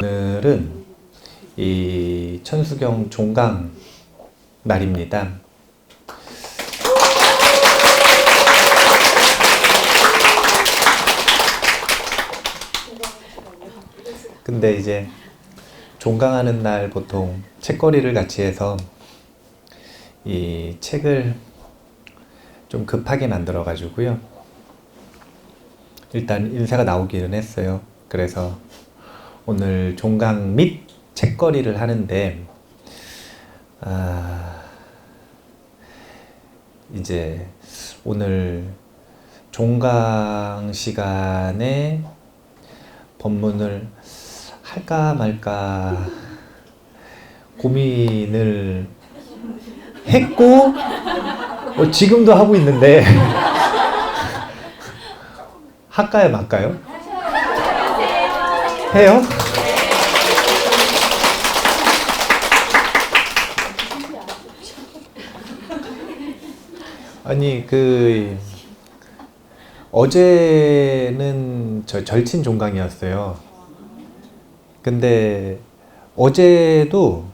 오늘은 이 천수경 종강 날입니다. 근데 이제 종강하는 날 보통 책거리를 같이 해서 이 책을 좀 급하게 만들어 가지고요. 일단 인쇄가 나오기는 했어요. 그래서 오늘 종강 및 책거리를 하는데 이제 오늘 종강 시간에 법문을 할까 말까 고민을 했고 지금도 하고 있는데 할까요 말까요? 해요? 아니 어제는 절친 종강이었어요. 근데 어제도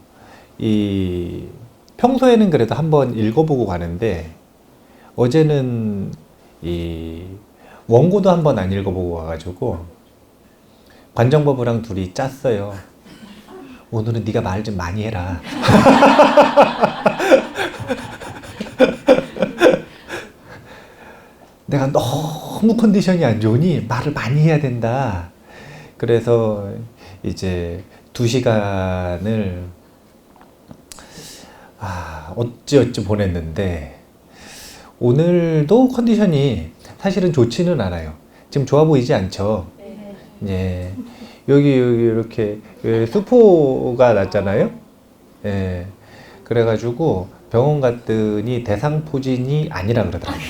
평소에는 그래도 한번 읽어보고 가는데 어제는 원고도 한번 안 읽어보고 와가지고 관정법부랑 둘이 짰어요. 오늘은 네가 말 좀 많이 해라. 내가 너무 컨디션이 안 좋으니 말을 많이 해야 된다. 그래서 이제 2시간을 어찌어찌 보냈는데 오늘도 컨디션이 사실은 좋지는 않아요. 지금 좋아 보이지 않죠? 네. 여기 이렇게 수포가 났잖아요. 예. 그래가지고 병원 갔더니 대상포진이 아니라 그러더라고요.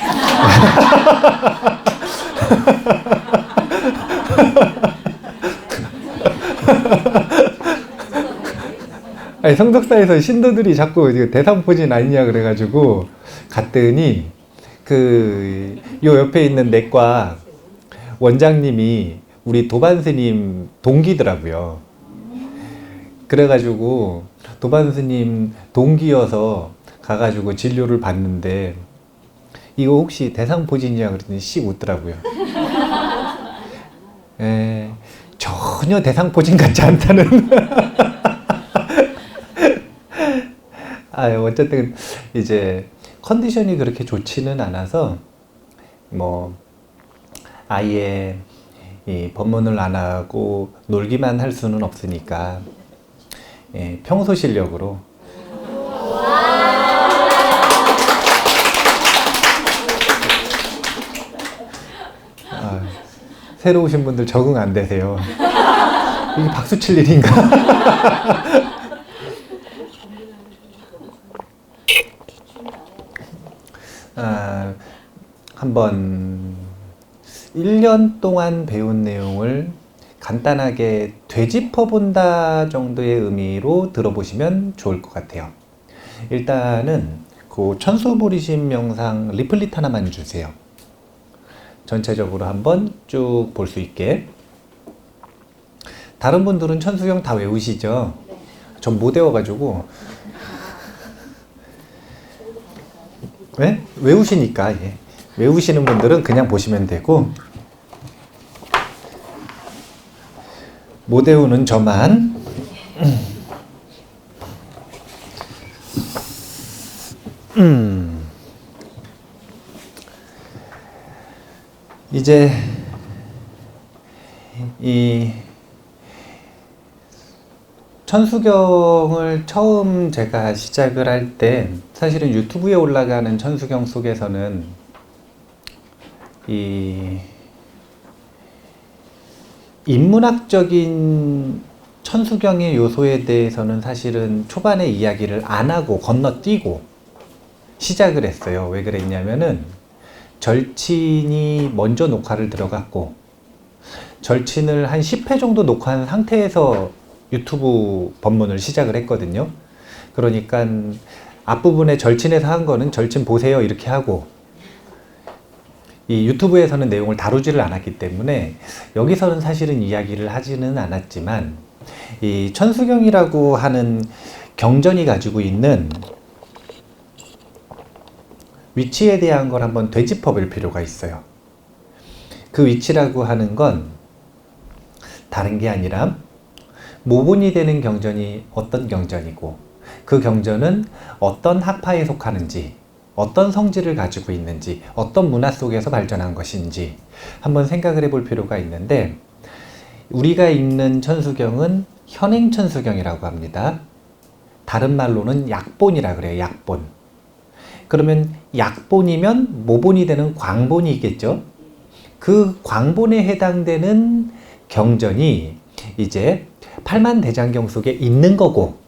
아니, 성덕사에서 신도들이 자꾸 대상포진 아니냐 그래가지고 갔더니 요 옆에 있는 내과 원장님이 우리 도반스님 동기더라고요. 그래가지고 도반스님 동기여서 가가지고 진료를 받는데 이거 혹시 대상포진이냐 그랬더니 씩 웃더라고요. 전혀 대상포진 같지 않다는. 어쨌든 이제 컨디션이 그렇게 좋지는 않아서 아예 이 법문을 안 하고 놀기만 할 수는 없으니까 평소 실력으로 새로 오신 분들 적응 안 되세요. 이게 박수 칠 일인가? 한번 1년 동안 배운 내용을 간단하게 되짚어 본다 정도의 의미로 들어보시면 좋을 것 같아요. 일단은 그 천수보리심 명상 리플릿 하나만 주세요. 전체적으로 한번 쭉 볼 수 있게. 다른 분들은 천수경 다 외우시죠? 전 못 외워가지고. 네? 외우시니까. 예. 외우시는 분들은 그냥 보시면 되고 못 외우는 저만 이제 이 천수경을 처음 제가 시작을 할 때 사실은 유튜브에 올라가는 천수경 속에서는 이 인문학적인 천수경의 요소에 대해서는 사실은 초반에 이야기를 안 하고 건너뛰고 시작을 했어요. 왜 그랬냐면은 절친이 먼저 녹화를 들어갔고 절친을 한 10회 정도 녹화한 상태에서 유튜브 법문을 시작을 했거든요. 그러니까 앞부분에 절친에서 한 거는 절친 보세요 이렇게 하고 이 유튜브에서는 내용을 다루지를 않았기 때문에 여기서는 사실은 이야기를 하지는 않았지만, 이 천수경이라고 하는 경전이 가지고 있는 위치에 대한 걸 한번 되짚어 볼 필요가 있어요. 그 위치라고 하는 건 다른 게 아니라 모본이 되는 경전이 어떤 경전이고, 그 경전은 어떤 학파에 속하는지, 어떤 성질을 가지고 있는지, 어떤 문화 속에서 발전한 것인지 한번 생각을 해볼 필요가 있는데, 우리가 읽는 천수경은 현행천수경이라고 합니다. 다른 말로는 약본이라 그래요. 약본. 그러면 약본이면 모본이 되는 광본이겠죠. 그 광본에 해당되는 경전이 이제 팔만대장경 속에 있는 거고,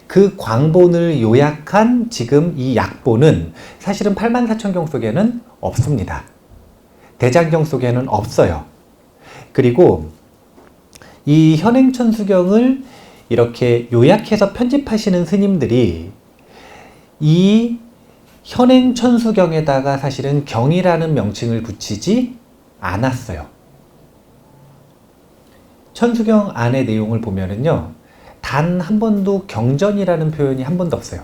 그 광본을 요약한 지금 이 약본은 사실은 팔만사천경 속에는 없습니다. 대장경 속에는 없어요. 그리고 이 현행천수경을 이렇게 요약해서 편집하시는 스님들이 이 현행천수경에다가 사실은 경이라는 명칭을 붙이지 않았어요. 천수경 안의 내용을 보면은요, 단 한 번도 경전이라는 표현이 한 번도 없어요.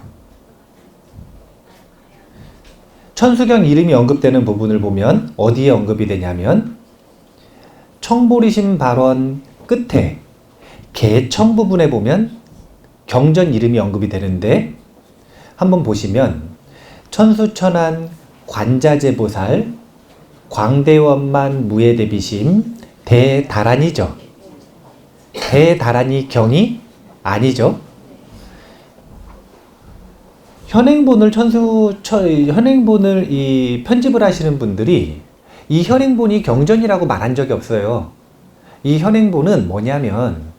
천수경 이름이 언급되는 부분을 보면 어디에 언급이 되냐면 청보리심 발언 끝에 개청 부분에 보면 경전 이름이 언급이 되는데, 한번 보시면 천수천안 관자재보살 광대원만 무예대비심 대다란이죠. 대다란이 경이 아니죠. 현행본을 현행본을 이 편집을 하시는 분들이 이 현행본이 경전이라고 말한 적이 없어요. 이 현행본은 뭐냐면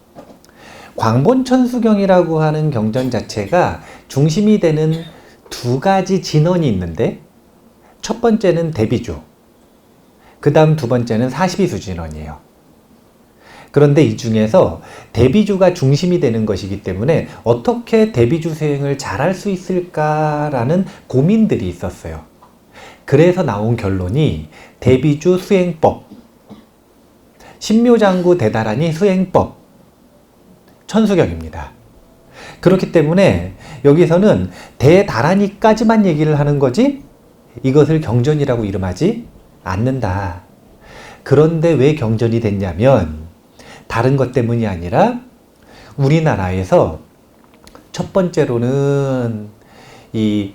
광본천수경이라고 하는 경전 자체가 중심이 되는 두 가지 진원이 있는데, 첫 번째는 대비주, 그 다음 두 번째는 사시비수 진원이에요. 그런데 이 중에서 대비주가 중심이 되는 것이기 때문에 어떻게 대비주 수행을 잘할 수 있을까라는 고민들이 있었어요. 그래서 나온 결론이 대비주 수행법, 신묘장구 대다란이 수행법, 천수경입니다. 그렇기 때문에 여기서는 대다란이까지만 얘기를 하는 거지 이것을 경전이라고 이름하지 않는다. 그런데 왜 경전이 됐냐면 다른 것 때문이 아니라 우리나라에서 첫 번째로는 이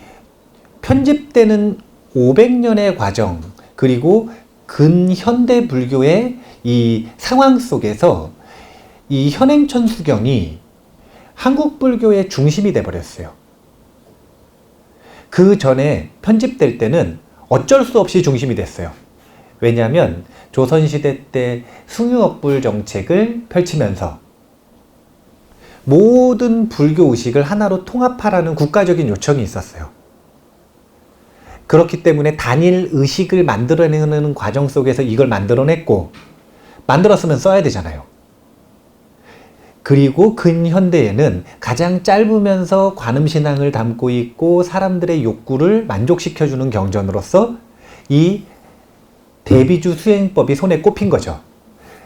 편집되는 500년의 과정, 그리고 근현대 불교의 이 상황 속에서 이 현행천수경이 한국 불교의 중심이 돼버렸어요. 그 전에 편집될 때는 어쩔 수 없이 중심이 됐어요. 왜냐하면 조선시대 때 숭유업불 정책을 펼치면서 모든 불교 의식을 하나로 통합하라는 국가적인 요청이 있었어요. 그렇기 때문에 단일 의식을 만들어내는 과정 속에서 이걸 만들어냈고, 만들었으면 써야 되잖아요. 그리고 근현대에는 가장 짧으면서 관음신앙을 담고 있고 사람들의 욕구를 만족시켜주는 경전으로서 이 대비주 수행법이 손에 꼽힌 거죠.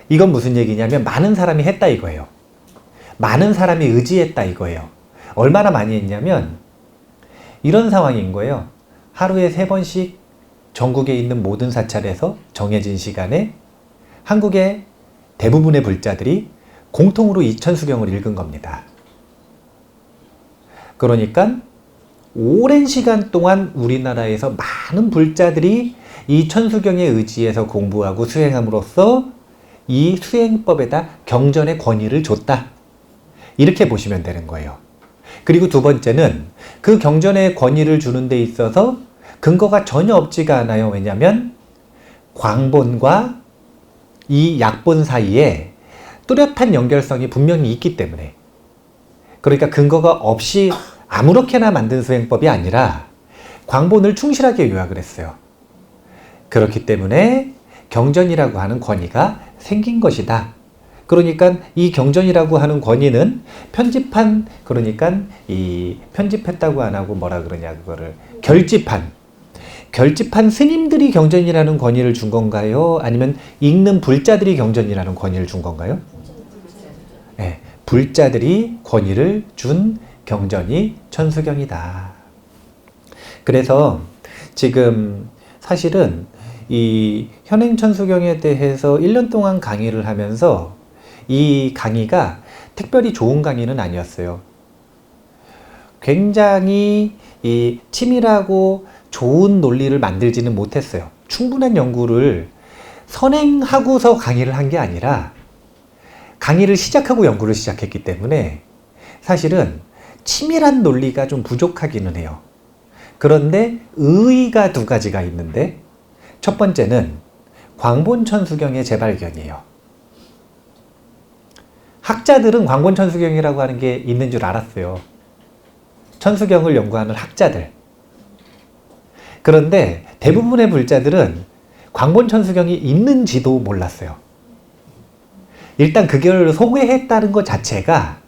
이건 무슨 얘기냐면 많은 사람이 했다 이거예요. 많은 사람이 의지했다 이거예요. 얼마나 많이 했냐면 이런 상황인 거예요. 하루에 3번씩 전국에 있는 모든 사찰에서 정해진 시간에 한국의 대부분의 불자들이 공통으로 이 천수경을 읽은 겁니다. 그러니까 오랜 시간 동안 우리나라에서 많은 불자들이 이 천수경에 의지해서 공부하고 수행함으로써 이 수행법에다 경전의 권위를 줬다. 이렇게 보시면 되는 거예요. 그리고 두 번째는 그 경전의 권위를 주는 데 있어서 근거가 전혀 없지가 않아요. 왜냐하면 광본과 이 약본 사이에 뚜렷한 연결성이 분명히 있기 때문에. 그러니까 근거가 없이 아무렇게나 만든 수행법이 아니라 광본을 충실하게 요약을 했어요. 그렇기 때문에 경전이라고 하는 권위가 생긴 것이다. 그러니까 이 경전이라고 하는 권위는 그러니까 이 편집했다고 안 하고 뭐라 그러냐, 그거를 결집한 결집한 스님들이 경전이라는 권위를 준 건가요? 아니면 읽는 불자들이 경전이라는 권위를 준 건가요? 네, 불자들이 권위를 준 경전이 천수경이다. 그래서 지금 사실은 이 현행천수경에 대해서 1년 동안 강의를 하면서 이 강의가 특별히 좋은 강의는 아니었어요. 굉장히 이 치밀하고 좋은 논리를 만들지는 못했어요. 충분한 연구를 선행하고서 강의를 한 게 아니라 강의를 시작하고 연구를 시작했기 때문에 사실은 치밀한 논리가 좀 부족하기는 해요. 그런데 의의가 두 가지가 있는데 첫 번째는 광본천수경의 재발견이에요. 학자들은 광본천수경이라고 하는 게 있는 줄 알았어요. 천수경을 연구하는 학자들. 그런데 대부분의 불자들은 광본천수경이 있는지도 몰랐어요. 일단 그걸 소개했다는 것 자체가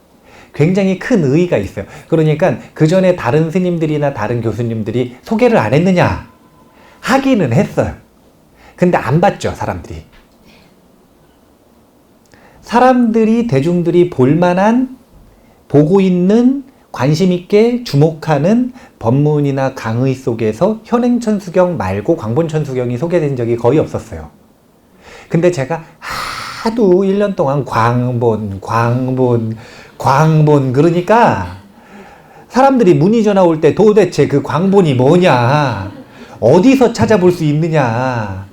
굉장히 큰 의의가 있어요. 그러니까 그 전에 다른 스님들이나 다른 교수님들이 소개를 안 했느냐? 하기는 했어요. 근데 안 봤죠, 사람들이. 사람들이, 대중들이 볼만한, 보고 있는, 관심 있게 주목하는 법문이나 강의 속에서 현행천수경 말고 광본천수경이 소개된 적이 거의 없었어요. 근데 제가 하도 1년 동안 광본 그러니까 사람들이 문의 전화 올 때 도대체 그 광본이 뭐냐, 어디서 찾아볼 수 있느냐,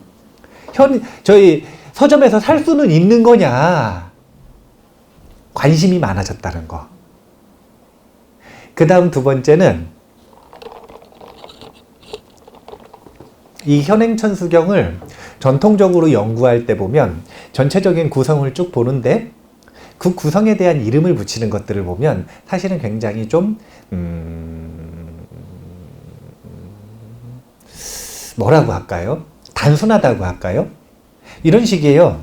저희 서점에서 살 수는 있는 거냐, 관심이 많아졌다는 거. 그 다음 두 번째는 이 현행천수경을 전통적으로 연구할 때 보면 전체적인 구성을 쭉 보는데 그 구성에 대한 이름을 붙이는 것들을 보면 사실은 굉장히 좀 뭐라고 할까요? 단순하다고 할까요? 이런 식이에요.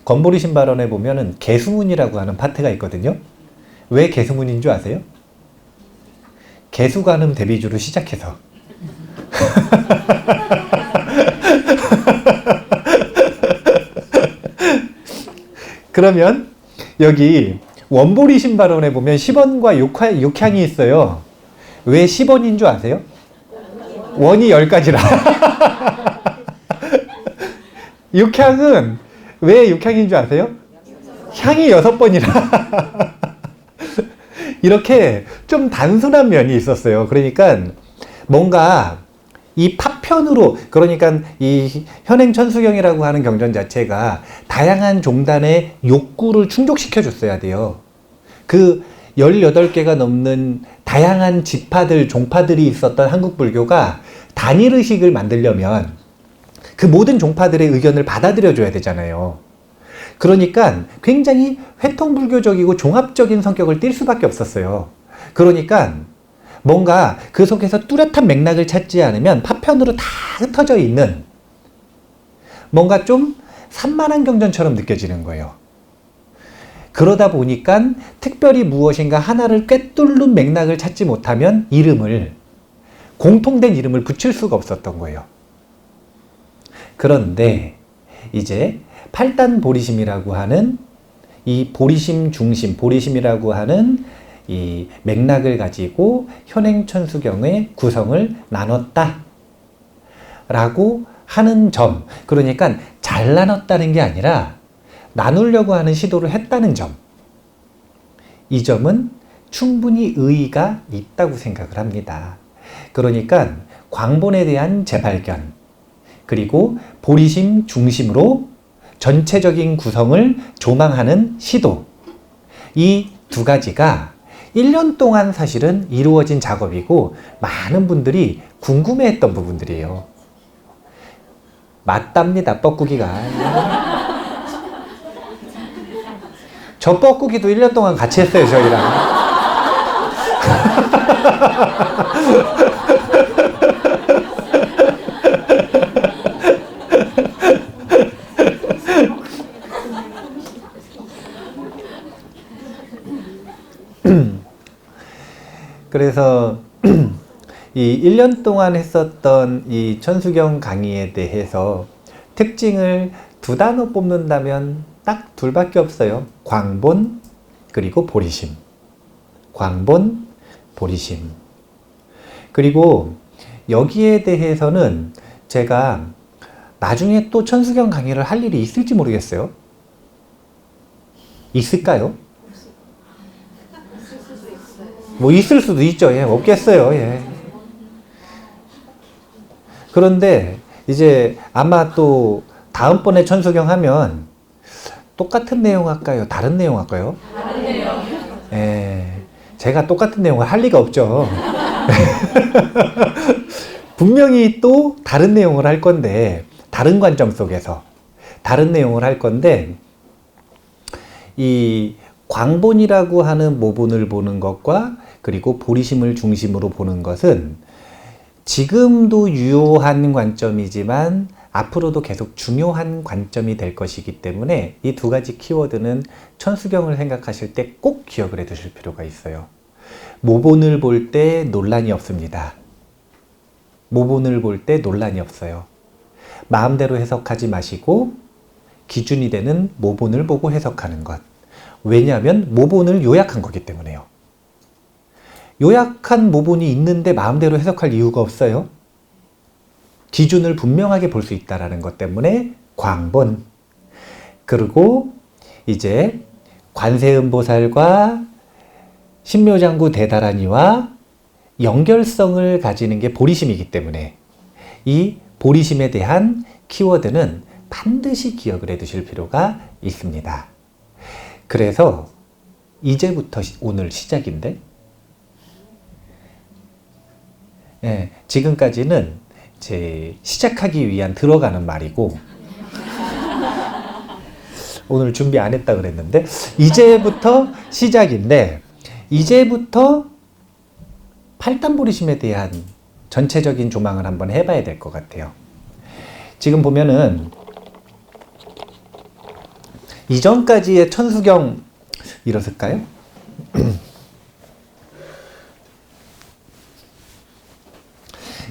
건보리 신발원에 보면은 개수문이라고 하는 파트가 있거든요. 왜 개수문인 줄 아세요? 개수관음 대비주로 시작해서 그러면 여기 원보리 신발원에 보면 10원과 6향이 있어요. 왜 10원인 줄 아세요? 원이 10가지라. 6향은 왜 6향인 줄 아세요? 향이 6번이라. 이렇게 좀 단순한 면이 있었어요. 그러니까 뭔가 이 파편으로, 그러니까 이 현행천수경이라고 하는 경전 자체가 다양한 종단의 욕구를 충족시켜 줬어야 돼요. 그 18개가 넘는 다양한 지파들, 종파들이 있었던 한국 불교가 단일의식을 만들려면 그 모든 종파들의 의견을 받아들여 줘야 되잖아요. 그러니까 굉장히 회통불교적이고 종합적인 성격을 띌 수밖에 없었어요. 그러니까 뭔가 그 속에서 뚜렷한 맥락을 찾지 않으면 파편으로 다 흩어져 있는 뭔가 좀 산만한 경전처럼 느껴지는 거예요. 그러다 보니까 특별히 무엇인가 하나를 꿰뚫는 맥락을 찾지 못하면 공통된 이름을 붙일 수가 없었던 거예요. 그런데 이제 8단 보리심이라고 하는 이 보리심 중심, 보리심이라고 하는 이 맥락을 가지고 현행천수경의 구성을 나눴다 라고 하는 점, 그러니까 잘 나눴다는 게 아니라 나누려고 하는 시도를 했다는 점, 이 점은 충분히 의의가 있다고 생각을 합니다. 그러니까 광본에 대한 재발견, 그리고 보리심 중심으로 전체적인 구성을 조망하는 시도, 이 두 가지가 1년 동안 사실은 이루어진 작업이고 많은 분들이 궁금해했던 부분들이에요. 맞답니다, 뻐꾸기가. 저 뻐꾸기도 1년 동안 같이 했어요, 저희랑. 그래서 이 1년 동안 했었던 이 천수경 강의에 대해서 특징을 두 단어 뽑는다면 딱 둘밖에 없어요. 광본 그리고 보리심. 광본, 보리심. 그리고 여기에 대해서는 제가 나중에 또 천수경 강의를 할 일이 있을지 모르겠어요. 있을까요? 뭐 있을 수도 있죠. 예, 없겠어요. 예. 그런데 이제 아마 또 다음번에 천수경 하면 똑같은 내용 할까요? 다른 내용 할까요? 다른 내용. 예. 제가 똑같은 내용을 할 리가 없죠. 분명히 또 다른 내용을 할 건데, 다른 관점 속에서 다른 내용을 할 건데, 이 광본이라고 하는 모본을 보는 것과 그리고 보리심을 중심으로 보는 것은 지금도 유효한 관점이지만 앞으로도 계속 중요한 관점이 될 것이기 때문에 이 두 가지 키워드는 천수경을 생각하실 때 꼭 기억을 해 두실 필요가 있어요. 모본을 볼 때 논란이 없습니다. 모본을 볼 때 논란이 없어요. 마음대로 해석하지 마시고 기준이 되는 모본을 보고 해석하는 것. 왜냐하면 모본을 요약한 거기 때문에요. 요약한 모본이 있는데 마음대로 해석할 이유가 없어요. 기준을 분명하게 볼 수 있다는 것 때문에 광본. 그리고 이제 관세음보살과 신묘장구 대다라니와 연결성을 가지는 게 보리심이기 때문에 이 보리심에 대한 키워드는 반드시 기억을 해 두실 필요가 있습니다. 그래서 이제부터 오늘 시작인데, 예, 지금까지는 제 시작하기 위한 들어가는 말이고, 오늘 준비 안 했다 그랬는데, 이제부터 시작인데, 이제부터 팔단보리심에 대한 전체적인 조망을 한번 해봐야 될 것 같아요. 지금 보면은 이전까지의 천수경 이랬을까요?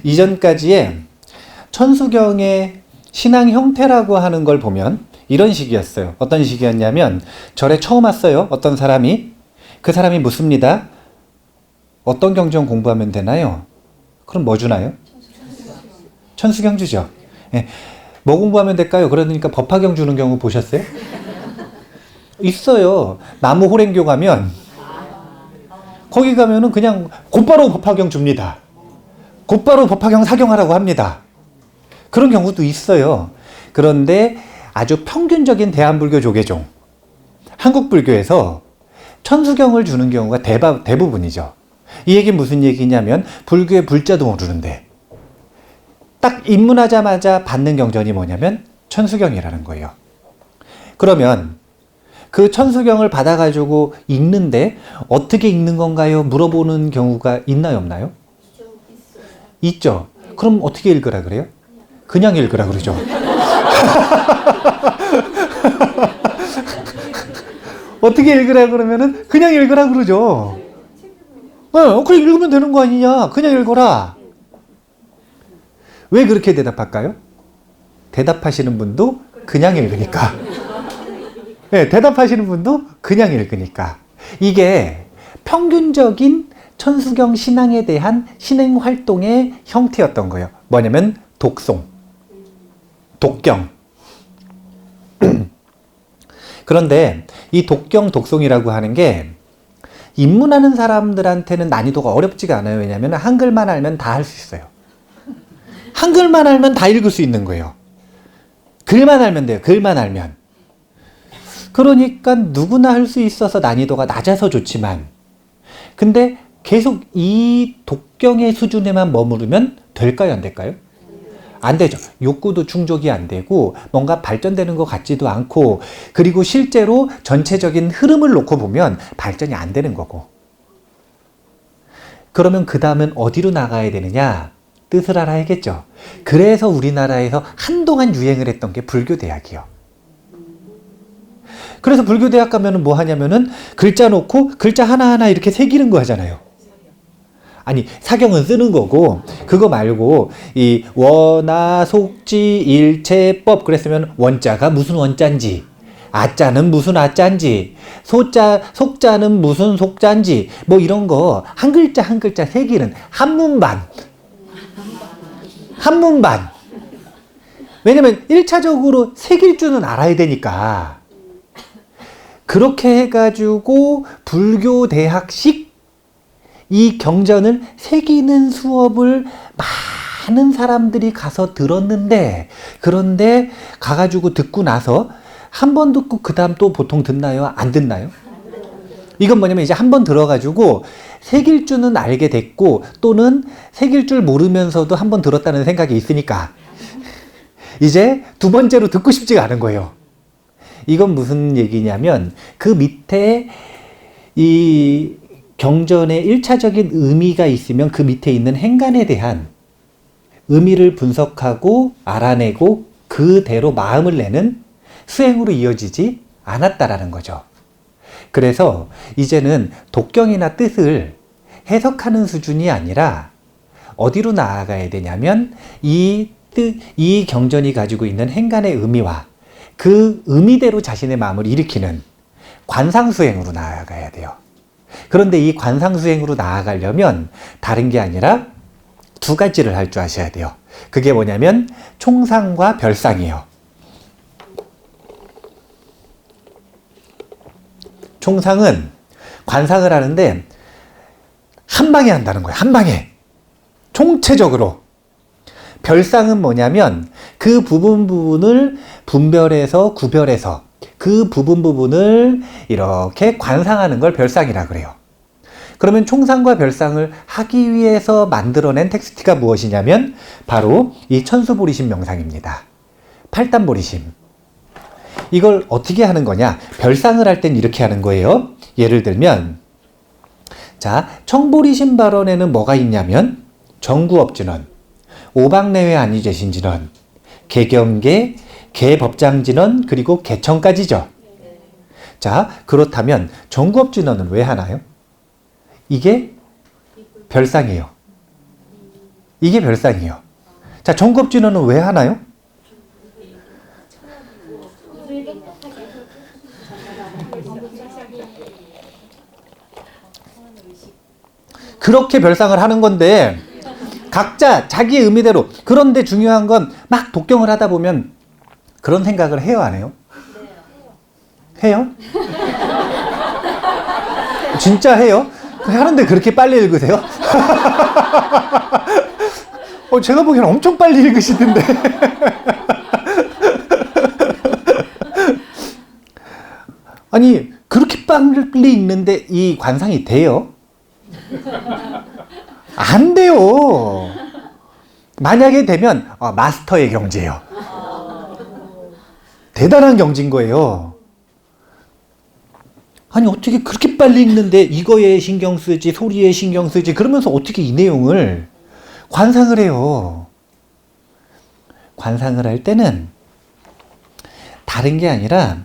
이전까지의 천수경의 신앙 형태라고 하는 걸 보면 이런 식이었어요. 어떤 식이었냐면 절에 처음 왔어요. 어떤 사람이. 그 사람이 묻습니다. 어떤 경전 공부하면 되나요? 그럼 뭐 주나요? 천수경 주죠. 예. 뭐 공부하면 될까요? 그러니까 법화경 주는 경우 보셨어요? 있어요. 나무 호랭교 가면 거기 가면은 그냥 곧바로 법화경 줍니다. 곧바로 법화경 사경하라고 합니다. 그런 경우도 있어요. 그런데 아주 평균적인 대한불교 조계종, 한국불교에서 천수경을 주는 경우가 대부분이죠. 이 얘기는 무슨 얘기냐면 불교의 불자도 모르는데 딱 입문하자마자 받는 경전이 뭐냐면 천수경이라는 거예요. 그러면 그 천수경을 받아가지고 읽는데 어떻게 읽는 건가요? 물어보는 경우가 있나요, 없나요? 있죠. 그럼 어떻게 읽으라 그래요? 그냥 읽으라 그러죠. 어떻게 읽으라 그러면은 그냥 읽으라 그러죠. 그래 읽으면 되는 거 아니냐? 그냥 읽어라. 왜 그렇게 대답할까요? 대답하시는 분도 그냥 읽으니까. 네, 대답하시는 분도 그냥 읽으니까. 이게 평균적인 천수경 신앙에 대한 신행 활동의 형태였던 거예요. 뭐냐면 독송, 독경. 그런데 이 독경, 독송이라고 하는 게 입문하는 사람들한테는 난이도가 어렵지가 않아요. 왜냐하면 한글만 알면 다 할 수 있어요. 한글만 알면 다 읽을 수 있는 거예요. 글만 알면 돼요. 글만 알면. 그러니까 누구나 할 수 있어서 난이도가 낮아서 좋지만, 근데 계속 이 독경의 수준에만 머무르면 될까요? 안 될까요? 안 되죠. 욕구도 충족이 안 되고 뭔가 발전되는 것 같지도 않고, 그리고 실제로 전체적인 흐름을 놓고 보면 발전이 안 되는 거고. 그러면 그 다음은 어디로 나가야 되느냐? 뜻을 알아야겠죠. 그래서 우리나라에서 한동안 유행을 했던 게 불교대학이요. 그래서 불교대학 가면은 뭐 하냐면은 글자 놓고 글자 하나하나 이렇게 새기는 거 하잖아요. 아니 사경은 쓰는 거고 그거 말고 이 원화 속지 일체법 그랬으면 원자가 무슨 원자인지 아자는 무슨 아자인지 속자는 무슨 속자인지 뭐 이런 거 한 글자 한 글자 새기는 한문반 왜냐면 1차적으로 새길 줄은 알아야 되니까 그렇게 해가지고 불교 대학식 이 경전을 새기는 수업을 많은 사람들이 가서 들었는데 그런데 가가지고 듣고 나서 한 번 듣고 그 다음 또 보통 듣나요? 안 듣나요? 이건 뭐냐면 이제 한 번 들어가지고 새길 줄은 알게 됐고 또는 새길 줄 모르면서도 한 번 들었다는 생각이 있으니까 이제 두 번째로 듣고 싶지가 않은 거예요. 이건 무슨 얘기냐면 그 밑에 이 경전의 1차적인 의미가 있으면 그 밑에 있는 행간에 대한 의미를 분석하고 알아내고 그대로 마음을 내는 수행으로 이어지지 않았다라는 거죠. 그래서 이제는 독경이나 뜻을 해석하는 수준이 아니라 어디로 나아가야 되냐면 이 경전이 가지고 있는 행간의 의미와 그 의미대로 자신의 마음을 일으키는 관상수행으로 나아가야 돼요. 그런데 이 관상수행으로 나아가려면 다른 게 아니라 두 가지를 할 줄 아셔야 돼요. 그게 뭐냐면 총상과 별상이에요. 총상은 관상을 하는데 한 방에 한다는 거예요. 한 방에. 총체적으로. 별상은 뭐냐면 그 부분을 분별해서 구별해서 그 부분을 이렇게 관상하는 걸 별상이라 그래요. 그러면 총상과 별상을 하기 위해서 만들어낸 텍스트가 무엇이냐면 바로 이 천수보리심 명상입니다. 팔단보리심. 이걸 어떻게 하는 거냐? 별상을 할 땐 이렇게 하는 거예요. 예를 들면 자, 청보리심 발언에는 뭐가 있냐면 정구업진원, 오박내외 안위제신진원, 개경계, 개법장진원, 그리고 개청까지죠. 자, 그렇다면 정구업진원은 왜 하나요? 이게 별상이에요. 이게 별상이에요. 자, 정구업진원은 왜 하나요? 그렇게 별상을 하는 건데 각자 자기의 의미대로. 그런데 중요한 건 막 독경을 하다 보면 그런 생각을 해요, 안 해요? 해요? 진짜 해요? 하는데 그렇게 빨리 읽으세요? 제가 보기엔 엄청 빨리 읽으시던데. 아니 그렇게 빨리 읽는데 이 관상이 돼요? 안 돼요. 만약에 되면 마스터의 경지예요. 대단한 경지인 거예요. 아니 어떻게 그렇게 빨리 읽는데 이거에 신경 쓰지 소리에 신경 쓰지 그러면서 어떻게 이 내용을 관상을 해요. 관상을 할 때는 다른 게 아니라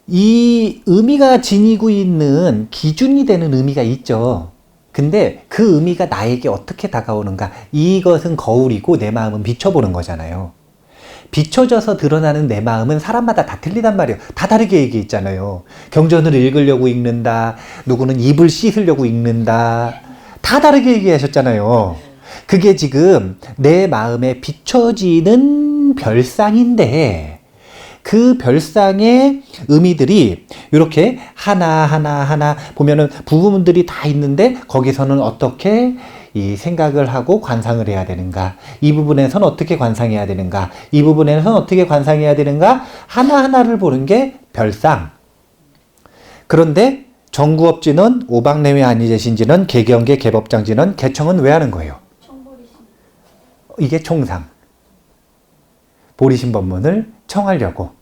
이 의미가 지니고 있는 기준이 되는 의미가 있죠. 근데 그 의미가 나에게 어떻게 다가오는가, 이것은 거울이고 내 마음은 비춰보는 거잖아요. 비춰져서 드러나는 내 마음은 사람마다 다 틀리단 말이에요. 다 다르게 얘기했잖아요. 경전을 읽으려고 읽는다, 누구는 입을 씻으려고 읽는다, 다 다르게 얘기하셨잖아요. 그게 지금 내 마음에 비춰지는 별상인데 그 별상의 의미들이 이렇게 하나하나 보면은 부분들이 다 있는데 거기서는 어떻게 이 생각을 하고 관상을 해야 되는가, 이 부분에선 어떻게 관상해야 되는가, 이 부분에선 어떻게 관상해야 되는가, 하나하나를 보는 게 별상. 그런데 정구업진원, 오박내외 안위제신진원, 개경계, 개법장진원, 개청은 왜 하는 거예요? 이게 총상. 보리심 법문을 청하려고.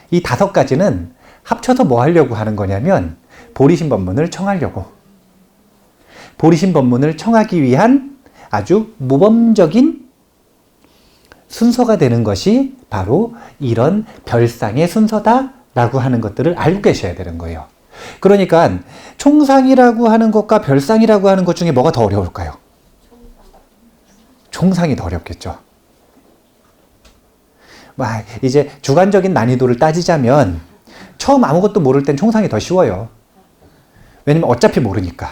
이 5가지는 합쳐서 뭐 하려고 하는 거냐면 보리심 법문을 청하려고. 보리심 법문을 청하기 위한 아주 모범적인 순서가 되는 것이 바로 이런 별상의 순서다라고 하는 것들을 알고 계셔야 되는 거예요. 그러니까 총상이라고 하는 것과 별상이라고 하는 것 중에 뭐가 더 어려울까요? 총상이 더 어렵겠죠. 이제 주관적인 난이도를 따지자면 처음 아무것도 모를 땐 총상이 더 쉬워요. 왜냐면 어차피 모르니까.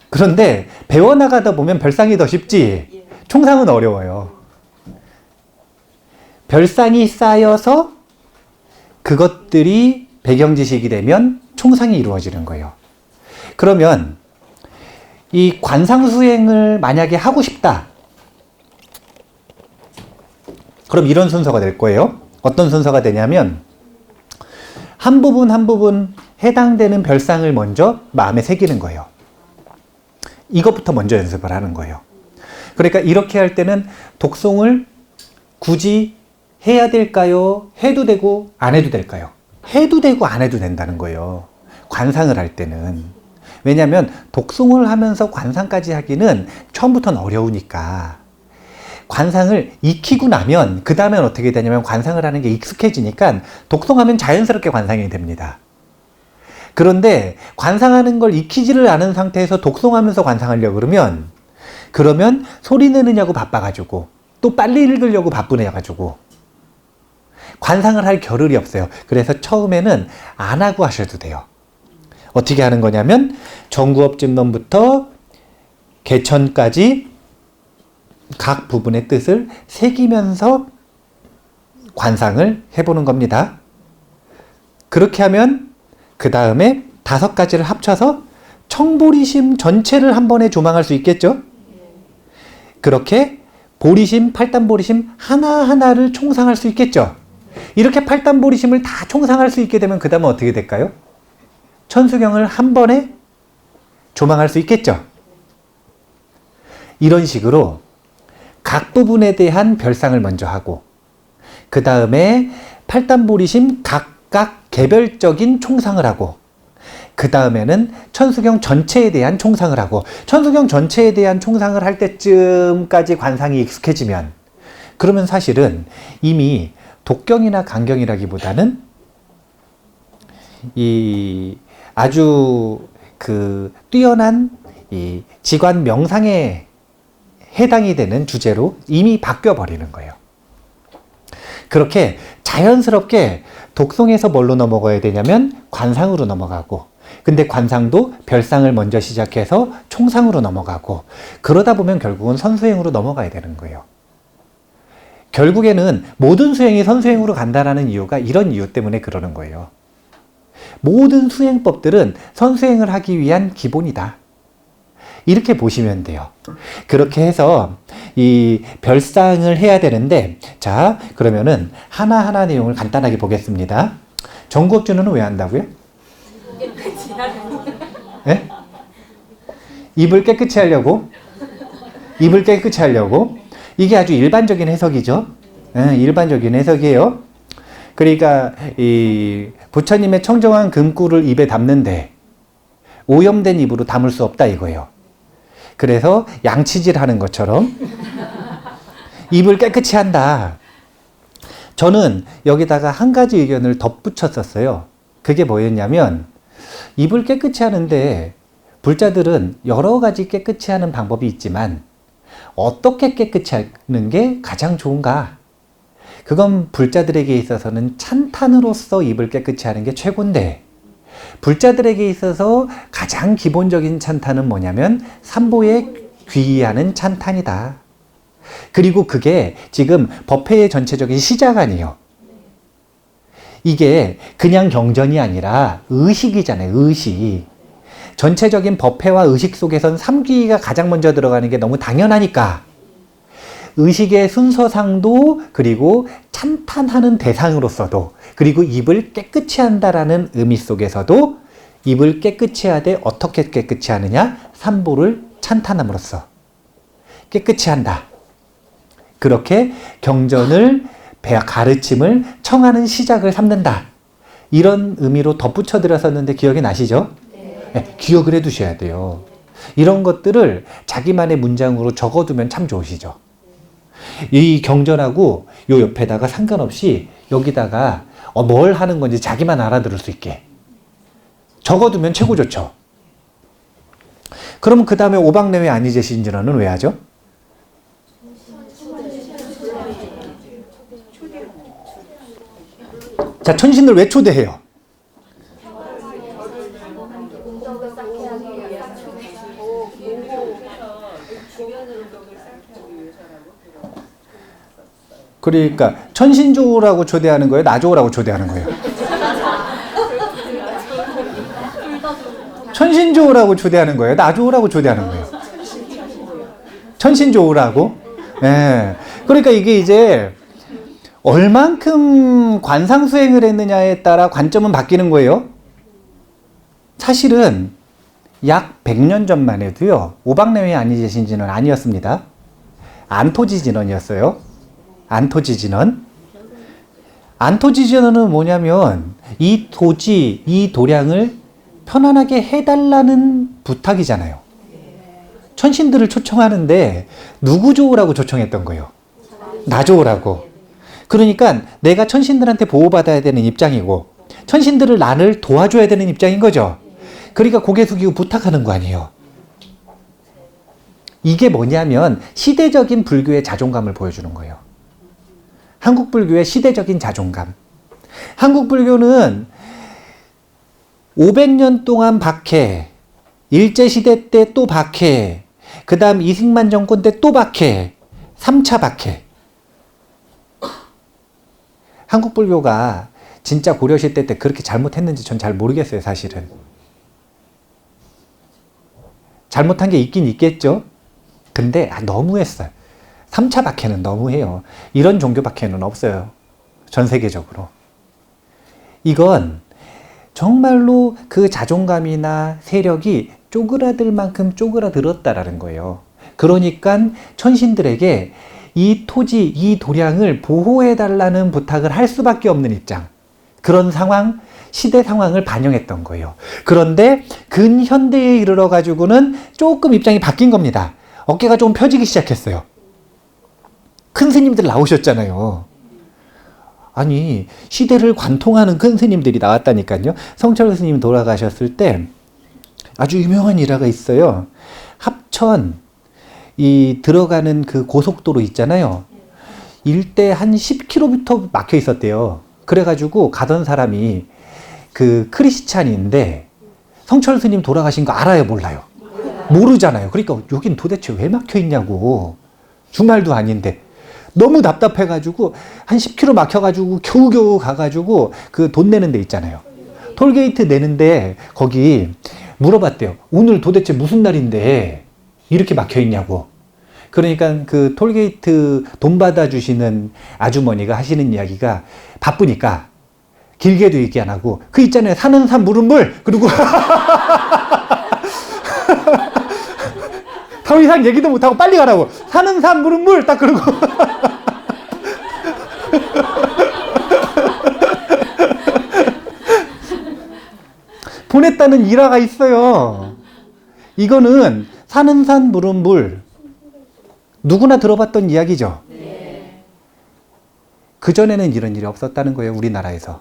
그런데 배워나가다 보면 별상이 더 쉽지 총상은 어려워요. 별상이 쌓여서 그것들이 배경지식이 되면 총상이 이루어지는 거예요. 그러면 이 관상수행을 만약에 하고 싶다. 그럼 이런 순서가 될 거예요. 어떤 순서가 되냐면 한 부분 한 부분 해당되는 별상을 먼저 마음에 새기는 거예요. 이것부터 먼저 연습을 하는 거예요. 그러니까 이렇게 할 때는 독송을 굳이 해야 될까요? 해도 되고 안 해도 될까요? 해도 되고 안 해도 된다는 거예요. 관상을 할 때는. 왜냐하면 독송을 하면서 관상까지 하기는 처음부터는 어려우니까 관상을 익히고 나면 그 다음엔 어떻게 되냐면 관상을 하는 게 익숙해지니까 독송하면 자연스럽게 관상이 됩니다. 그런데 관상하는 걸 익히지를 않은 상태에서 독송하면서 관상하려고 그러면 소리 내느냐고 바빠가지고 또 빨리 읽으려고 바쁘네가지고 관상을 할 겨를이 없어요. 그래서 처음에는 안 하고 하셔도 돼요. 어떻게 하는 거냐면 정구업진문부터 개천까지 각 부분의 뜻을 새기면서 관상을 해보는 겁니다. 그렇게 하면 그 다음에 5가지를 합쳐서 청보리심 전체를 한 번에 조망할 수 있겠죠? 그렇게 보리심, 팔단보리심 하나하나를 총상할 수 있겠죠? 이렇게 팔단보리심을 다 총상할 수 있게 되면 그 다음은 어떻게 될까요? 천수경을 한 번에 조망할 수 있겠죠? 이런 식으로 각 부분에 대한 별상을 먼저 하고 그 다음에 팔단보리심 각각 개별적인 총상을 하고 그 다음에는 천수경 전체에 대한 총상을 하고 천수경 전체에 대한 총상을 할 때쯤까지 관상이 익숙해지면 그러면 사실은 이미 독경이나 간경이라기보다는 이 아주 뛰어난 이 지관 명상에 해당이 되는 주제로 이미 바뀌어 버리는 거예요. 그렇게 자연스럽게 독송에서 뭘로 넘어가야 되냐면 관상으로 넘어가고 근데 관상도 별상을 먼저 시작해서 총상으로 넘어가고 그러다 보면 결국은 선수행으로 넘어가야 되는 거예요. 결국에는 모든 수행이 선수행으로 간다는 이유가 이런 이유 때문에 그러는 거예요. 모든 수행법들은 선수행을 하기 위한 기본이다. 이렇게 보시면 돼요. 그렇게 해서 이 별상을 해야 되는데 자 그러면은 하나하나 내용을 간단하게 보겠습니다. 정구업준은 왜 한다고요? 네? 입을 깨끗이 하려고? 입을 깨끗이 하려고? 이게 아주 일반적인 해석이죠. 네, 일반적인 해석이에요. 그러니까 이 부처님의 청정한 금꿀을 입에 담는데 오염된 입으로 담을 수 없다 이거예요. 그래서 양치질 하는 것처럼 입을 깨끗이 한다. 저는 여기다가 한 가지 의견을 덧붙였었어요. 그게 뭐였냐면 입을 깨끗이 하는데 불자들은 여러 가지 깨끗이 하는 방법이 있지만 어떻게 깨끗이 하는 게 가장 좋은가? 그건 불자들에게 있어서는 찬탄으로서 입을 깨끗이 하는 게 최고인데 불자들에게 있어서 가장 기본적인 찬탄은 뭐냐면 삼보에 귀의하는 찬탄이다. 그리고 그게 지금 법회의 전체적인 시작 아니에요. 이게 그냥 경전이 아니라 의식이잖아요. 의식. 전체적인 법회와 의식 속에선 삼귀가 가장 먼저 들어가는 게 너무 당연하니까 의식의 순서상도 그리고 찬탄하는 대상으로서도 그리고 입을 깨끗이 한다라는 의미 속에서도 입을 깨끗이 하되 어떻게 깨끗이 하느냐? 삼보를 찬탄함으로써 깨끗이 한다. 그렇게 경전을 가르침을 청하는 시작을 삼는다. 이런 의미로 덧붙여 드렸었는데 기억이 나시죠? 네, 기억을 해 두셔야 돼요. 이런 것들을 자기만의 문장으로 적어두면 참 좋으시죠. 이 경전하고 요 옆에다가 상관없이 여기다가 뭘 하는 건지 자기만 알아들을 수 있게 적어두면 최고 좋죠. 그럼 그 다음에 오박내외 아니제신진언은 왜 하죠? 자, 천신들 왜 초대해요? 그러니까 천신조라고 초대하는 거예요? 나조라고 초대하는 거예요? 천신조라고 초대하는 거예요? 나조라고 초대하는 거예요? 천신조라고? 예. 그러니까 이게 이제 얼만큼 관상수행을 했느냐에 따라 관점은 바뀌는 거예요. 사실은 약 100년 전만 해도요, 오박내외 아니제신진언 아니었습니다. 안토지진언이었어요. 안토지진언. 안토지진언은 뭐냐면 이 토지, 이 도량을 편안하게 해달라는 부탁이잖아요. 천신들을 초청하는데 누구 좋으라고 초청했던 거예요? 나 좋으라고. 그러니까 내가 천신들한테 보호받아야 되는 입장이고 천신들을 나를 도와줘야 되는 입장인 거죠. 그러니까 고개 숙이고 부탁하는 거 아니에요. 이게 뭐냐면 시대적인 불교의 자존감을 보여주는 거예요. 한국 불교의 시대적인 자존감. 한국 불교는 500년 동안 박해, 일제시대 때 또 박해, 그 다음 이승만 정권 때 또 박해, 3차 박해. 한국 불교가 진짜 고려시대 때 그렇게 잘못했는지 전 잘 모르겠어요, 사실은. 잘못한 게 있긴 있겠죠? 근데 너무했어요. 3차 박해는 너무해요. 이런 종교 박해는 없어요. 전 세계적으로. 이건 정말로 그 자존감이나 세력이 쪼그라들 만큼 쪼그라들었다라는 거예요. 그러니까 천신들에게 이 토지, 이 도량을 보호해달라는 부탁을 할 수밖에 없는 입장. 그런 상황, 시대 상황을 반영했던 거예요. 그런데 근현대에 이르러 가지고는 조금 입장이 바뀐 겁니다. 어깨가 좀 펴지기 시작했어요. 큰 스님들 나오셨잖아요. 아니, 시대를 관통하는 큰 스님들이 나왔다니까요. 성철 스님 돌아가셨을 때 아주 유명한 일화가 있어요. 합천 이 들어가는 그 고속도로 있잖아요. 일대 한 10km 막혀 있었대요. 그래가지고 가던 사람이 그 크리스찬인데 성철 스님 돌아가신 거 알아요, 몰라요? 모르잖아요. 그러니까 여긴 도대체 왜 막혀 있냐고. 주말도 아닌데. 너무 답답해가지고 한 10km 막혀가지고 겨우겨우 가가지고 그 돈 내는 데 있잖아요. 톨게이트 내는데 거기 물어봤대요. 오늘 도대체 무슨 날인데 이렇게 막혀 있냐고. 그러니까 그 톨게이트 돈 받아주시는 아주머니가 하시는 이야기가 바쁘니까 길게도 얘기 안 하고 그 있잖아요. 사는 산 물은 물. 그리고 더 이상 얘기도 못하고 빨리 가라고. 사는 산 물은 물. 딱 그러고. 보냈다는 일화가 있어요. 이거는 사는 산 물은 물. 누구나 들어봤던 이야기죠. 그전에는 이런 일이 없었다는 거예요. 우리나라에서.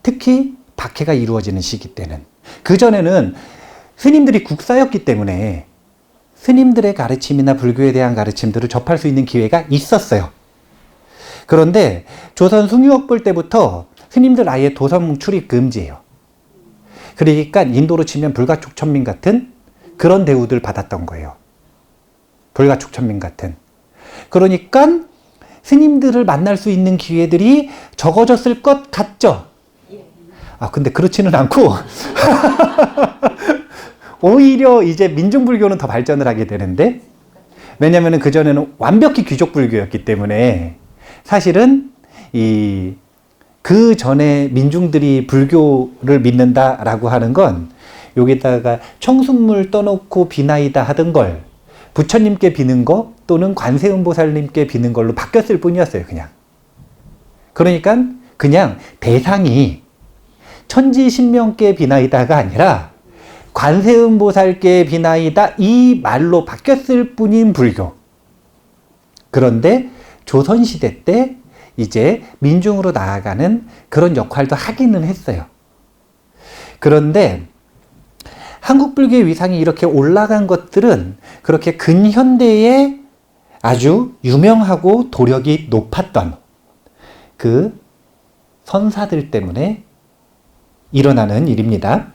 특히 박해가 이루어지는 시기 때는. 그전에는 스님들이 국사였기 때문에 스님들의 가르침이나 불교에 대한 가르침들을 접할 수 있는 기회가 있었어요. 그런데 조선 숭유업볼 때부터 스님들 아예 도성 출입 금지예요. 그러니까 인도로 치면 불가촉 천민 같은 그런 대우들 받았던 거예요. 불가촉 천민 같은. 그러니까 스님들을 만날 수 있는 기회들이 적어졌을 것 같죠? 근데 그렇지는 않고 오히려 이제 민중불교는 더 발전을 하게 되는데, 왜냐면은 그전에는 완벽히 귀족불교였기 때문에 사실은 그 전에 민중들이 불교를 믿는다라고 하는 건 여기다가 청순물 떠놓고 비나이다 하던 걸 부처님께 비는 거 또는 관세음보살님께 비는 걸로 바뀌었을 뿐이었어요, 그냥. 그러니까 그냥 대상이 천지신명께 비나이다가 아니라 관세음보살께 비나이다 이 말로 바뀌었을 뿐인 불교. 그런데 조선시대 때 이제 민중으로 나아가는 그런 역할도 하기는 했어요. 그런데 한국 불교의 위상이 이렇게 올라간 것들은 그렇게 근현대에 아주 유명하고 도력이 높았던 그 선사들 때문에 일어나는 일입니다.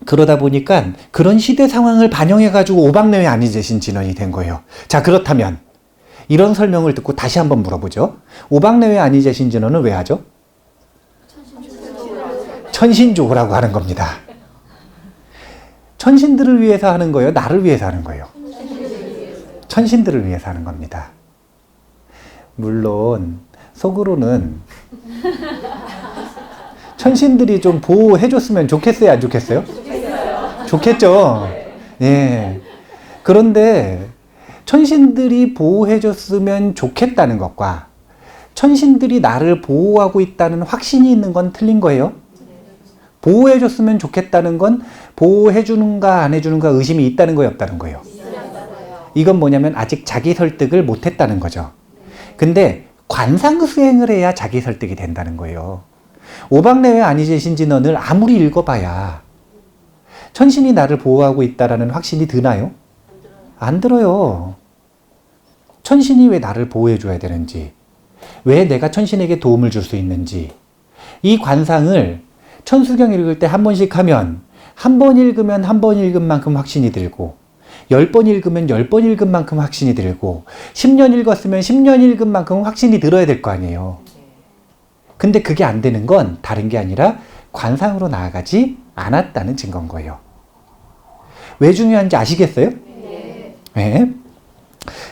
그러다 보니까 그런 시대 상황을 반영해가지고 오방내외 아니제신 진언이 된 거예요. 자, 그렇다면 이런 설명을 듣고 다시 한번 물어보죠. 오방내외 아니제신 진언은 왜 하죠? 천신조라고 하는 겁니다. 천신들을 위해서 하는 거예요? 나를 위해서 하는 거예요? 천신들을 위해서 하는 겁니다. 물론 속으로는 천신들이 좀 보호해줬으면 좋겠어요? 안 좋겠어요? 좋겠죠? 예. 그런데 천신들이 보호해줬으면 좋겠다는 것과 천신들이 나를 보호하고 있다는 확신이 있는 건 틀린 거예요. 보호해줬으면 좋겠다는 건 보호해주는가 안 해주는가 의심이 있다는 거예요, 없다는 거예요? 이건 뭐냐면 아직 자기 설득을 못했다는 거죠. 근데 관상 수행을 해야 자기 설득이 된다는 거예요. 오방내외 아니제신 진언을 아무리 읽어봐야 천신이 나를 보호하고 있다라는 확신이 드나요? 안 들어요. 천신이 왜 나를 보호해줘야 되는지, 왜 내가 천신에게 도움을 줄 수 있는지, 이 관상을 천수경 읽을 때 한 번씩 하면 한 번 읽으면 한 번 읽은 만큼 확신이 들고 10번 읽으면 10번 읽은 만큼 확신이 들고 10년 읽었으면 10년 읽은 만큼 확신이 들어야 될 거 아니에요. 근데 그게 안 되는 건 다른 게 아니라 관상으로 나아가지 않았다는 증거인 거예요. 왜 중요한지 아시겠어요? 네.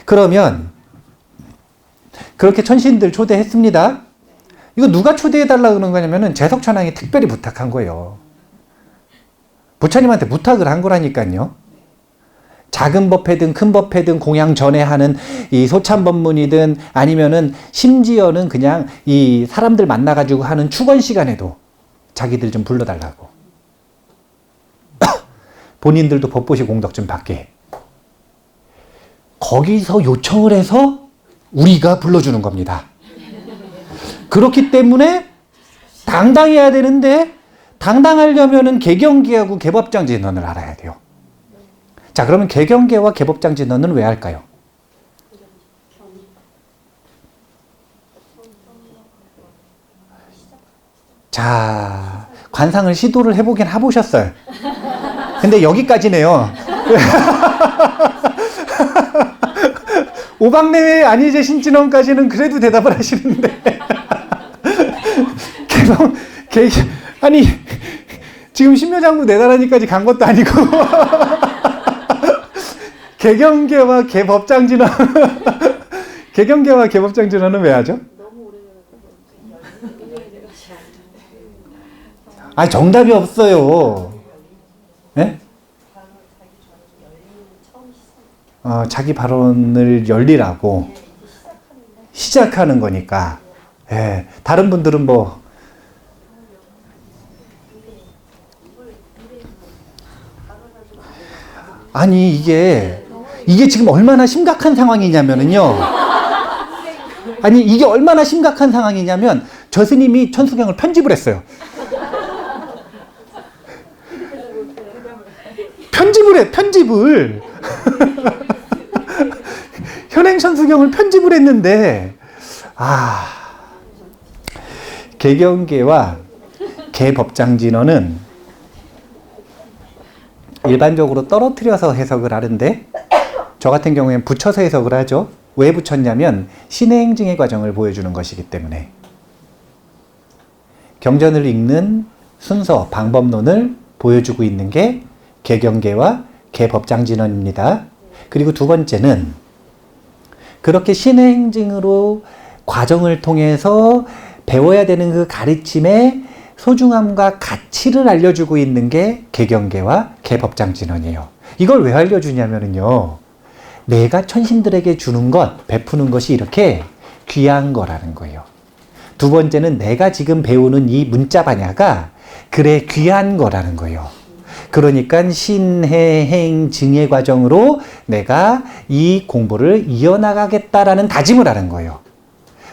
그러면 그렇게 천신들 초대했습니다. 이거 누가 초대해달라고 그런 거냐면은 재석천왕이 특별히 부탁한 거예요. 부처님한테 부탁을 한 거라니까요. 작은 법회든 큰 법회든 공양 전에 하는 이 소참법문이든 아니면은 심지어는 그냥 이 사람들 만나가지고 하는 축원 시간에도 자기들 좀 불러달라고. 본인들도 법보시 공덕 좀 받게. 거기서 요청을 해서 우리가 불러주는 겁니다. 그렇기 때문에 당당해야 되는데 당당하려면은 개경계하고 개법장 진언을 알아야 돼요. 자, 그러면 개경계와 개법장 진언은 왜 할까요? 자, 관상을 시도를 해보긴 해보셨어요. 근데 여기까지네요. 오방내외 아니제신 진언까지는 그래도 대답을 하시는데 아니 지금 신묘장구 내다라니까지 간 것도 아니고 개경계와 개법장 진언 개경계와 개법장 진언은 왜 하죠? 아니 정답이 없어요. 네? 자기 발언을 열리라고 시작하는 거니까. 예, 다른 분들은 뭐 아니 이게 지금 얼마나 심각한 상황이냐면은요. 아니 이게 얼마나 심각한 상황이냐면 저 스님이 천수경을 편집을 했어요. 편집을 현행천수경을 편집을 했는데 개경계와 개법장진언은 일반적으로 떨어뜨려서 해석을 하는데 저 같은 경우에는 붙여서 해석을 하죠. 왜 붙였냐면 신의 행증의 과정을 보여주는 것이기 때문에. 경전을 읽는 순서, 방법론을 보여주고 있는 게 개경계와 개법장진언입니다. 그리고 두 번째는 그렇게 신의 행증으로 과정을 통해서 배워야 되는 그 가르침의 소중함과 가치를 알려주고 있는 게 개경계와 개법장진언이에요. 이걸 왜 알려주냐면요. 내가 천신들에게 주는 것, 베푸는 것이 이렇게 귀한 거라는 거예요. 두 번째는 내가 지금 배우는 이 문자 반야가 그래 귀한 거라는 거예요. 그러니까 신해, 행, 증의 과정으로 내가 이 공부를 이어나가겠다라는 다짐을 하는 거예요.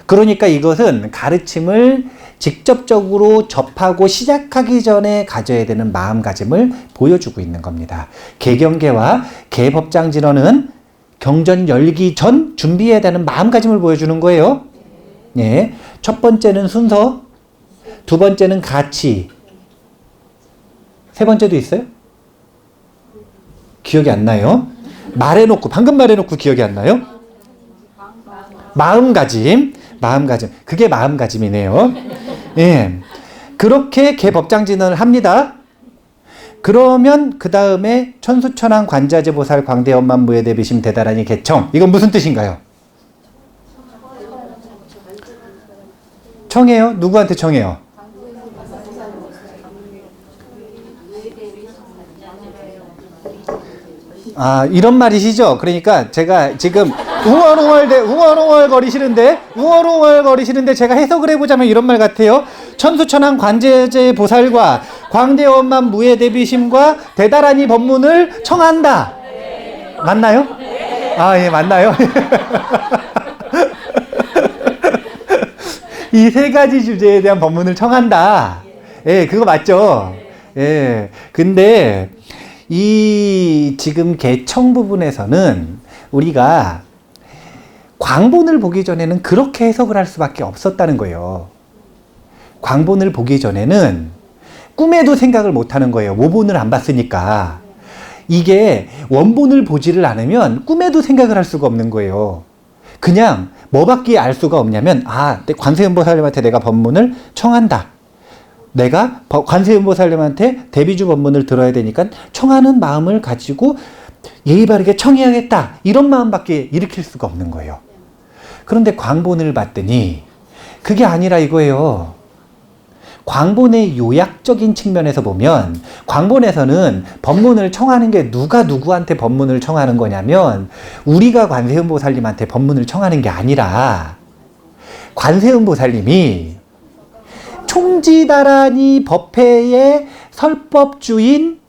그러니까 이것은 가르침을 직접적으로 접하고 시작하기 전에 가져야 되는 마음가짐을 보여주고 있는 겁니다. 개경계와 개법장진언은 경전 열기 전 준비해야 되는 마음가짐을 보여주는 거예요. 예. 첫 번째는 순서, 두 번째는 가치, 세 번째도 있어요? 기억이 안 나요? 방금 말해놓고 기억이 안 나요? 마음가짐. 그게 마음가짐이네요. 예. 그렇게 개법장진언을 합니다. 그러면 그 다음에 천수천왕 관자재 보살 광대엄만 무예대비심 대다라니 개청. 이건 무슨 뜻인가요? 청해요? 누구한테 청해요? 아, 이런 말이시죠? 그러니까 제가 지금 웅얼웅얼 거리시는데 제가 해석을 해보자면 이런 말 같아요. 천수천왕 관제제 보살과 광대엄만 무예대비심과 대다라니 법문을 청한다. 맞나요? 아, 예, 맞나요? 이 세 가지 주제에 대한 법문을 청한다. 예, 그거 맞죠? 예. 근데 이 지금 개청 부분에서는 우리가 광본을 보기 전에는 그렇게 해석을 할 수밖에 없었다는 거예요. 광본을 보기 전에는 꿈에도 생각을 못 하는 거예요. 모본을 안 봤으니까. 이게 원본을 보지를 않으면 꿈에도 생각을 할 수가 없는 거예요. 그냥 뭐밖에 알 수가 없냐면, 아, 관세음보살님한테 내가 법문을 청한다. 내가 관세음보살님한테 대비주 법문을 들어야 되니까 청하는 마음을 가지고 예의 바르게 청해야겠다. 이런 마음밖에 일으킬 수가 없는 거예요. 그런데 광본을 봤더니 그게 아니라 이거예요. 광본의 요약적인 측면에서 보면 광본에서는 법문을 청하는 게 누가 누구한테 법문을 청하는 거냐면 우리가 관세음보살님한테 법문을 청하는 게 아니라 관세음보살님이 총지다라니 법회의 설법주인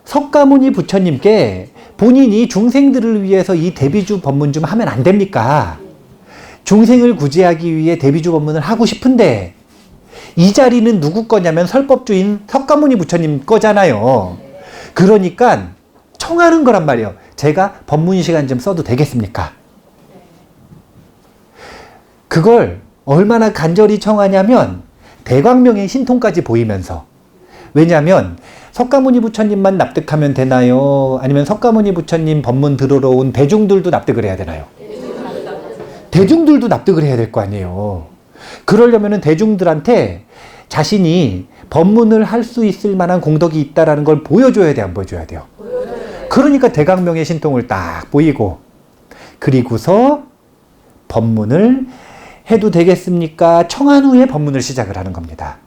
석가모니 부처님께 본인이 중생들을 위해서 이 대비주 법문 좀 하면 안 됩니까? 중생을 구제하기 위해 대비주 법문을 하고 싶은데 이 자리는 누구 거냐면 설법주인 석가모니 부처님 거잖아요. 그러니까 청하는 거란 말이에요. 제가 법문 시간 좀 써도 되겠습니까? 그걸 얼마나 간절히 청하냐면 대광명의 신통까지 보이면서. 왜냐하면 석가모니 부처님만 납득하면 되나요? 아니면 석가모니 부처님 법문 들으러 온 대중들도 납득을 해야 되나요? 대중들도 납득을 해야 될 거 아니에요. 그러려면 대중들한테 자신이 법문을 할 수 있을 만한 공덕이 있다는 걸 보여줘야 돼, 안 보여줘야 돼요? 그러니까 대광명의 신통을 딱 보이고, 그리고서 법문을 해도 되겠습니까? 청한 후에 법문을 시작을 하는 겁니다.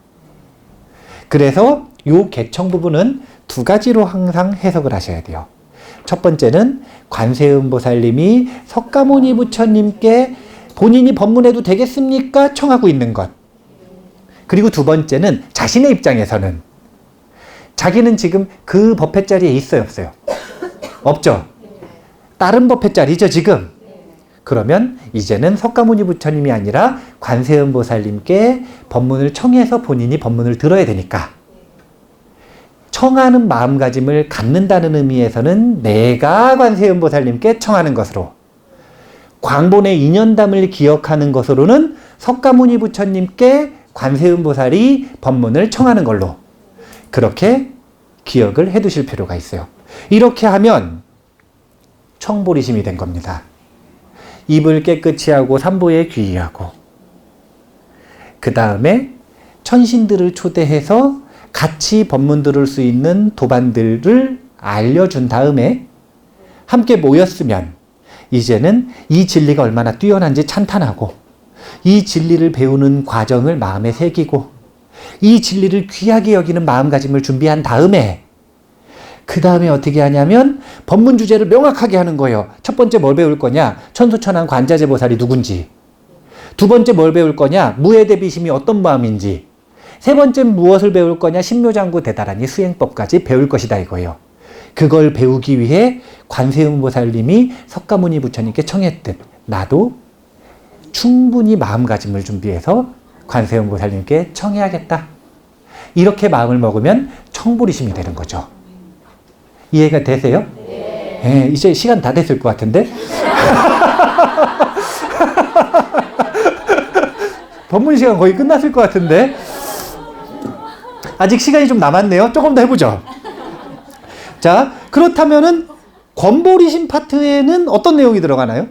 그래서 요 개청 부분은 두 가지로 항상 해석을 하셔야 돼요. 첫 번째는 관세음보살님이 석가모니 부처님께 본인이 법문해도 되겠습니까? 청하고 있는 것. 그리고 두 번째는 자신의 입장에서는 자기는 지금 그 법회 자리에 있어요, 없어요? 없죠? 다른 법회 자리죠, 지금? 그러면 이제는 석가모니 부처님이 아니라 관세음보살님께 법문을 청해서 본인이 법문을 들어야 되니까 청하는 마음가짐을 갖는다는 의미에서는 내가 관세음보살님께 청하는 것으로, 광본의 인연담을 기억하는 것으로는 석가모니 부처님께 관세음보살이 법문을 청하는 걸로 그렇게 기억을 해 두실 필요가 있어요. 이렇게 하면 청보리심이 된 겁니다. 입을 깨끗이 하고 삼보에 귀의하고 그 다음에 천신들을 초대해서 같이 법문 들을 수 있는 도반들을 알려준 다음에 함께 모였으면 이제는 이 진리가 얼마나 뛰어난지 찬탄하고 이 진리를 배우는 과정을 마음에 새기고 이 진리를 귀하게 여기는 마음가짐을 준비한 다음에 그 다음에 어떻게 하냐면 법문 주제를 명확하게 하는 거예요. 첫 번째 뭘 배울 거냐? 천수천왕 관자재 보살이 누군지. 두 번째 뭘 배울 거냐? 무예대비심이 어떤 마음인지. 세 번째 무엇을 배울 거냐? 신묘장구 대다라니 수행법까지 배울 것이다 이거예요. 그걸 배우기 위해 관세음보살님이 석가모니 부처님께 청했듯 나도 충분히 마음가짐을 준비해서 관세음보살님께 청해야겠다. 이렇게 마음을 먹으면 청부리심이 되는 거죠. 이해가 되세요? 네, 이제 시간 다 됐을 것 같은데? 법문 시간 거의 끝났을 것 같은데? 아직 시간이 좀 남았네요. 조금 더 해보죠. 자, 그렇다면은 권보리심 파트에는 어떤 내용이 들어가나요?